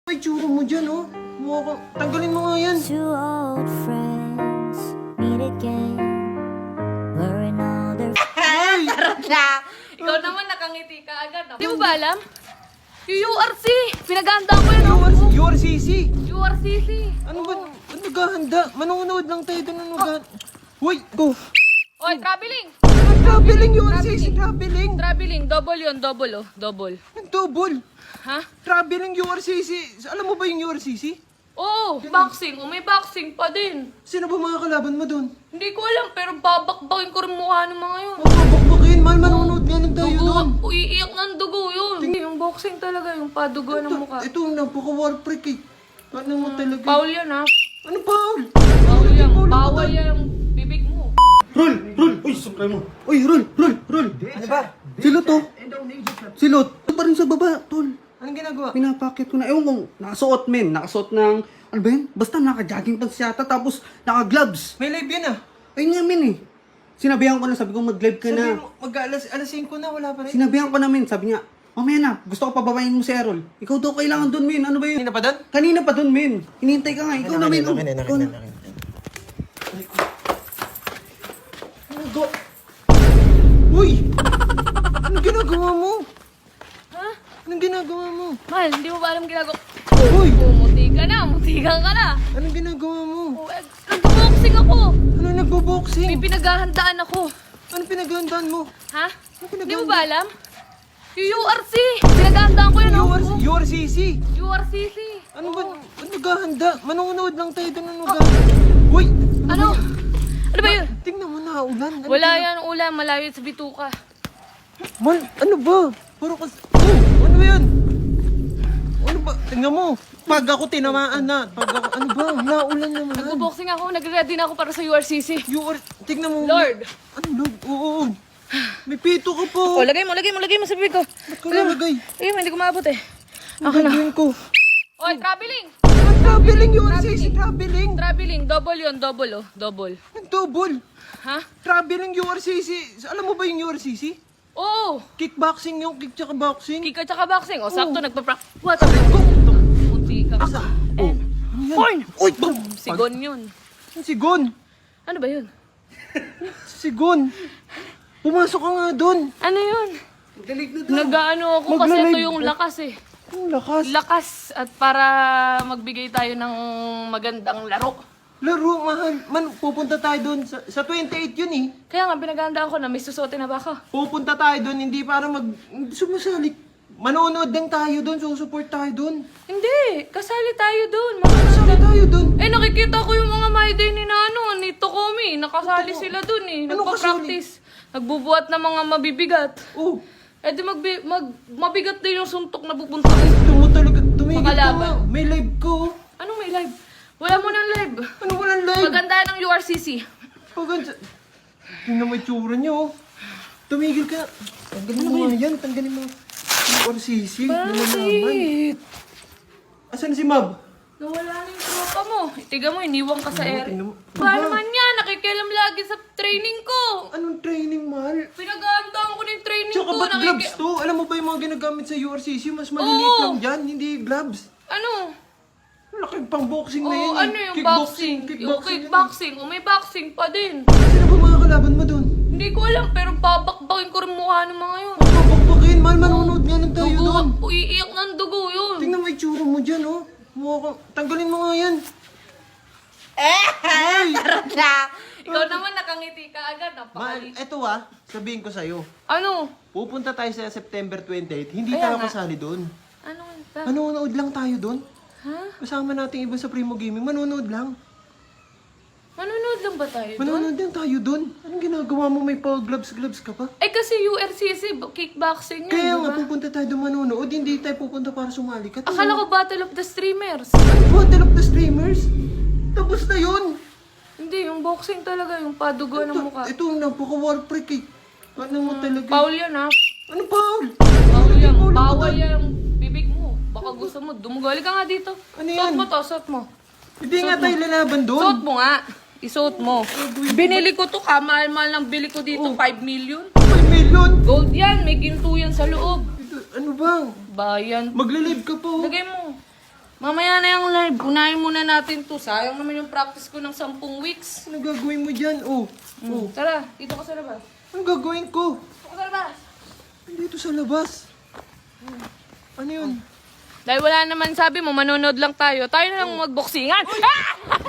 Ay, tsura mo dyan, oh. Mukha ka. Tanggalin mo nga yan. Two old friends meet again, wearing all their Charot lang. Ikaw naman nakangiti ka agad. Di mo ba alam? Yung URC. Pinaghandaan ko yun. URCC. URCC. Ano ba? Ano naghahanda? Manonood lang tayo doon. Ano naghahanda? Uy, go. Oy, traveling. Traveling, URCC. Traveling. Traveling. Double yun. Double oh. Double. Ang double. Ha? Traveling, URCC. Alam mo ba yung URCC? Oo. Boxing. Oh, may boxing pa din. Sino ba mga kalaban mo doon? Hindi ko alam. Pero babakbakin ko rin mukha ng mga yun. Mabakbakin, mahal. Manonood nga lang tayo doon. Dugo. Iiyak ng dugo yun. Yung boxing talaga. Yung padugo ng mukha. Ito, napaka-war freak eh. Ano mo talaga? Paul yan ha. Ano Paul? Bawal yan. Bawal yan yung bibig mo. Rol! Rol! Uy, supply mo. Uy, Rol! Rol! Rol! Ano ba? Silot to. Silot. Ito pa rin sa baba, tol. Anong ginagawa? Pinapakit ko na. Ewan kong nakasuot, men. Nakasuot ng, ano ba yun? Basta naka-jogging pants yata, tapos naka-gloves. May live yun ah. Ayun nga, men eh. Sinabihan ko na, sabi ko mag-live ka Sabi na. mo, alas 5 na, wala pa rin. Sinabihan ko na, men. Sabi niya, mamaya na, gusto ko pababayin mo si Errol. Ikaw daw kailangan dun, men. Ano ba yun? Hindi na pa doon? Kanina pa dun, men. Hinihintay ka nga. Ikaw na, men. Uy! Anong ginagawa mo? Ha? Anong ginagawa mo? Mahal, hindi mo ba alam ginagawa? Uy! Muti ka na. Mutikan ka na. Anong ginagawa mo? Oh, nagbo-boxing ako. Ano nagbo-boxing? May pinaghahandaan ako. Anong pinaghandaan mo? Ha? pinaghahandaan? Hindi mo ba alam? Yung URC. Pinaghahandaan ko yun. URCC. URCC. Ano ba? Ano naghahanda? Manonood lang tayo doon. Ano naghahanda? Uy! Ano? Ano ba yun? Tingnan mo na, ulan. Ano Wala yan ulam. Malayo sa bituka. Mal, ano ba? Puro kas... Oh! Ano ba yan? Ano ba? Tingnan mo. Pag ako tinamaan na. Pag ako... Ano ba? Naulan naman. Nagbo-boxing ako. Nag-ready na ako para sa URCC. Tingnan mo. Lord. Ano Lord? Oo. May pito ka po. Oh, lagay mo sa bibig ko. Ba't ka nalagay? Lagay mo, hindi ko maabot eh. Ang Ako na. gagawin ko. Oy, traveling. Traveling yun. Traveling. Traveling. Traveling. Double yun. Double oh. Double. Ang double. Ha? Traveling URCC. Alam mo ba yung URCC? Oo. Kickboxing yung kick tsaka boxing. Kika tsaka boxing. O, sakto, Oo. What? Go! Munti ka. Asa? Oh. Porn! Uy! Bam! Sigon yun. Sigon! Ano ba yun? Sigon! Pumasok ka nga doon! Ano yun? Nag-ano ako kasi Magla-live ito yung ka. lakas eh. Ang lakas. Lakas at para magbigay tayo ng magandang laro. Laro, mahal. Pupunta tayo doon. Sa 28 yun eh. Kaya nga, pinagandaan ko na may susuotin na ba ako? Pupunta tayo doon, hindi para sumasali. Manonood lang tayo doon, susupport tayo doon. Hindi, kasali tayo doon. Kasali tayo doon. Eh, nakikita ko yung mga my day ni Nano, ni Tokomi. Nakasali sila doon eh. Ano Nagpa-practice. Nagbubuhat ng mga mabibigat. Oh, Eh di mabigat din yung suntok na pupunta ko. ito mo talaga. Tumigil ka Makalaban. nga. May live ko. Anong may live? Wala mo ng live. Ano walang live? Maganda ng URCC. Paganda. Tingnan mo yung tsura niyo. Oh. Tumigil ka. Tanggalin mo nga yan. Tanggalin mo. Yung RCC. Lumalaman. Bakit? Asan si Mab? Nawala na yung tropa mo. Itiga mo, iniwang ka sa ere. tingnan mo. Ba Aba. naman yan? Nakikialam lagi sa training ko. Anong training, mahal? Pinag-aandaan ko ng training Tsaka ko. ba't gloves to? Alam mo ba yung mga ginagamit sa URCC? Mas maliliit Oo. lang dyan, hindi gloves. Ano? Laki pang boxing na Oo, yun. eh. ano yung boxing? Yung kickboxing. O may boxing pa din. Sino ba mga kalaban mo doon? Hindi ko alam, pero babakbakin ko rin mukha ng mga yun. Babakbakin, mahal, manonood nga lang tayo doon. Dugo, iiyak ng dugo yun. Tingnan mo yung tsura mo dyan, oh. Mukha ka. Tanggalin mo nga yan. Charot lang. Ikaw naman nakangiti ka agad. Mahal, Napakali. eto sabihin ko sa'yo. Ano? Pupunta tayo sa September 28, hindi Kaya tayo nga. kasali doon. Ano ba? Manonood lang tayo doon. Ha? Kasama natin iba sa Primo Gaming, manonood lang. Manonood lang ba tayo doon? Manonood lang tayo doon. Anong ginagawa mo? May gloves ka pa? Eh kasi URCC, kickboxing yun, Kaya di nga, ba? pupunta tayo doon manonood. Hindi tayo pupunta para sumali ka. Akala ko Battle of the Streamers. Battle of the Streamers? Tapos na yun. Hindi, yung boxing talaga, yung padugo ng mukha. Ito, napaka-war freak eh. Ano mo talaga? Paul yan ha? Ano Paul? Bawal yan. Paul, Bawal ano yan yung bibig mo. Baka gusto mo, dumugali ka nga dito. Ano Suot yan? mo to, suot mo. Hindi nga tayo lalaban doon. Suot mo nga. Isuot mo. Binili ko to, kamahal-mahal lang bili ko dito, 5 million. 5 million. Gold yan, may ginto yan sa loob. Ito, ano ba? Bayan. Maglilive ka pa oh. Lagay mo. Mamaya na yung live. Unahin muna natin to. Sayang naman yung practice ko ng 10 weeks. Ano gagawin mo dyan? Oh. Oh. Tara, dito ka sa labas. Ano gagawin ko? Dito ka sa labas. Dito sa labas. Ano yun? Dahil wala naman sabi mo, manonood lang tayo. Tayo na lang magboksingan. Ah!